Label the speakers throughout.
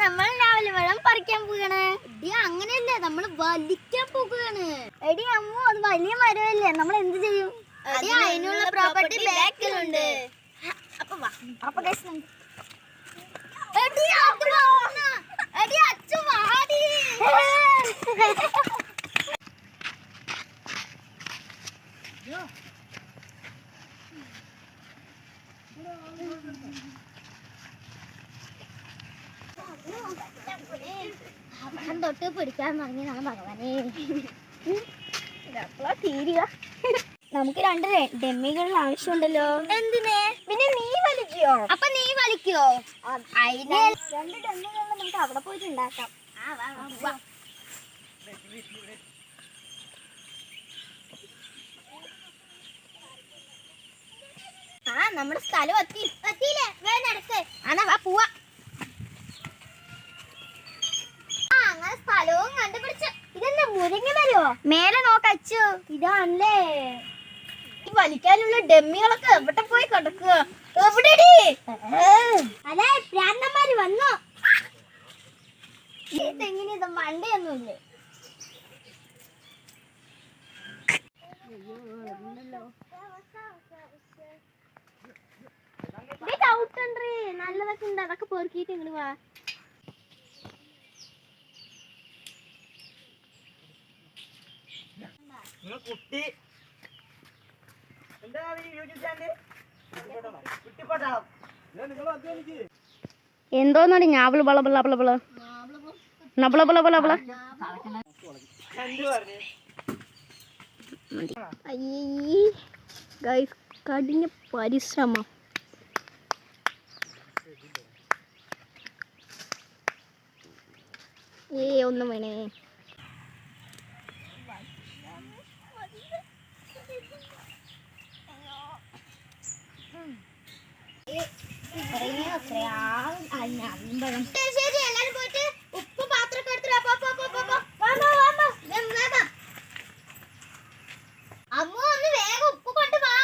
Speaker 1: നമ്മൾ രാവിലെ വെള്ളം പറിക്കാൻ പോവുകയാണ്. എടി അങ്ങനെയല്ല, നമ്മൾ വലിക്കാൻ പോകുകയാണ്. എടി അമ്മു, അത് വലിയ മരമല്ലേ, നമ്മൾ എന്ത് ചെയ്യും? അതിനുള്ള പ്രോപ്പർട്ടി ബാക്കിലുണ്ട്. അപ്പൊ തൊട്ട് പിടിക്കാൻ തുടങ്ങിയതാണ് ഭഗവാനെ. തീരുക. നമുക്ക് 2 ഡെമ്മികൾ ആവശ്യമുണ്ടല്ലോ. എന്തിനെ? പിന്നെ നീ വലിക്കോ? അപ്പൊ നീ വലിക്കോ? അതിന് 2 ഡെമ്മികൾ നമുക്ക് അവിടെ പോയിട്ട് ഉണ്ടാക്കാം. നമ്മുടെ സ്ഥലം എത്തിയില്ലേ? വേഗം നടക്ക്. വാ പോവാ. അങ്ങനെ സ്ഥലവും കണ്ടുപിടിച്ചു. ഇതെന്താ മുരിങ്ങ മരോ? മേലെ നോക്കച്ചു. ഇതാണല്ലേ ഈ വലിക്കാനുള്ള ഡെമ്മികളൊക്കെ എവിടെ പോയി കിടക്കുക? എവിടെടി? അതെ, പ്രാന്തന്മാര് വന്നോ? ഈ തെങ്ങിന് ഇത് മണ്ടയൊന്നുമില്ലേ? നല്ലതൊക്കെ ഉണ്ട്, അതൊക്കെ പെറുക്കിട്ട് ഇങ്ങോട്ട് വാ.
Speaker 2: എന്തോന്നാണ് ഞാവള് കഠിന പരിശ്രമം. ഒന്നും വേണേ.
Speaker 1: ശരി, എല്ലാരും പോയിട്ട് ഉപ്പ് പാത്രമൊക്കെ എടുത്തിട്ട് അമ്മ ഒന്ന് വേഗം ഉപ്പ് കൊണ്ട് വാ.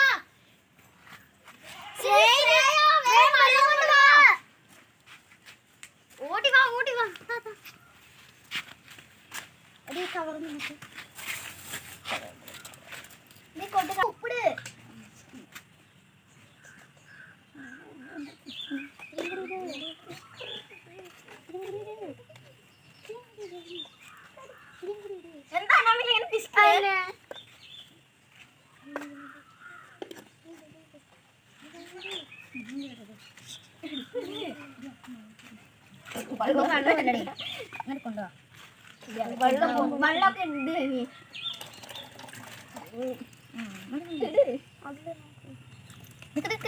Speaker 1: ഓടി വാ. ഉപ്പിട്. വെള്ളമൊക്കെ ഉണ്ട്.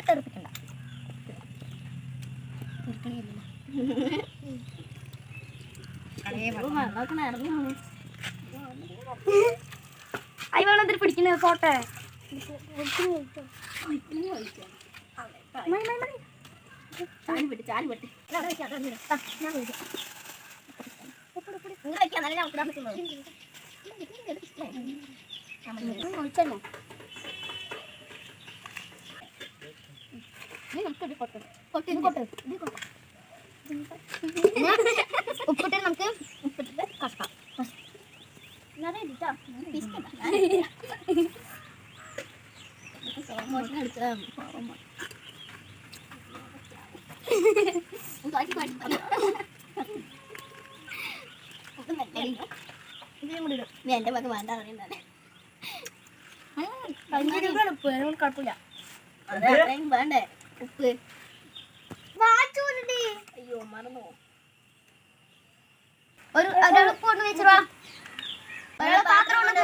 Speaker 1: തെറിപ്പിക്കണ്ട.
Speaker 2: അയ്യ വേണം എന്തിരി പിടിക്കുന്നത്? പോട്ടെ.
Speaker 1: ഉപ്പിട്ട് നമുക്ക് ഉപ്പിട്ടിട്ട് കഷ്ടാം. എന്റെ മകൻ വേണ്ട അറിയണ്ടേ?
Speaker 2: കുഴപ്പമില്ല.
Speaker 1: വേണ്ടേ ഉപ്പ്? അയ്യോ മറന്നോ. ഒരാൾ ഉപ്പ് കൊണ്ട് വെച്ചിരുവാ. പാത്രം കൊണ്ട്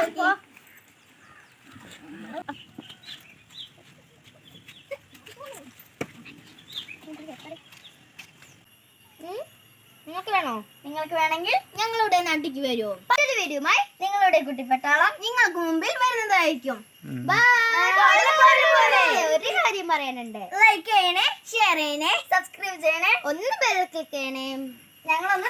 Speaker 1: നിങ്ങൾക്ക് വേണോ? നിങ്ങൾക്ക് വേണമെങ്കിൽ ഞങ്ങളുടെ നാട്ടിക്ക് വരൂ. മറ്റൊരു വീഡിയോയുമായി നിങ്ങളുടെ കുട്ടിപ്പട്ടാളം നിങ്ങൾക്ക് മുമ്പിൽ വരുന്നതായിരിക്കും. ഒരു കാര്യം പറയാനുണ്ട്. ലൈക്ക് ചെയ്യണേ, ഷെയർ ചെയ്യണേ, സബ്സ്ക്രൈബ് ചെയ്യണേ, ഒന്ന് ബെൽ ക്ലിക്ക് ചെയ്യണേ. ഞങ്ങളൊന്ന്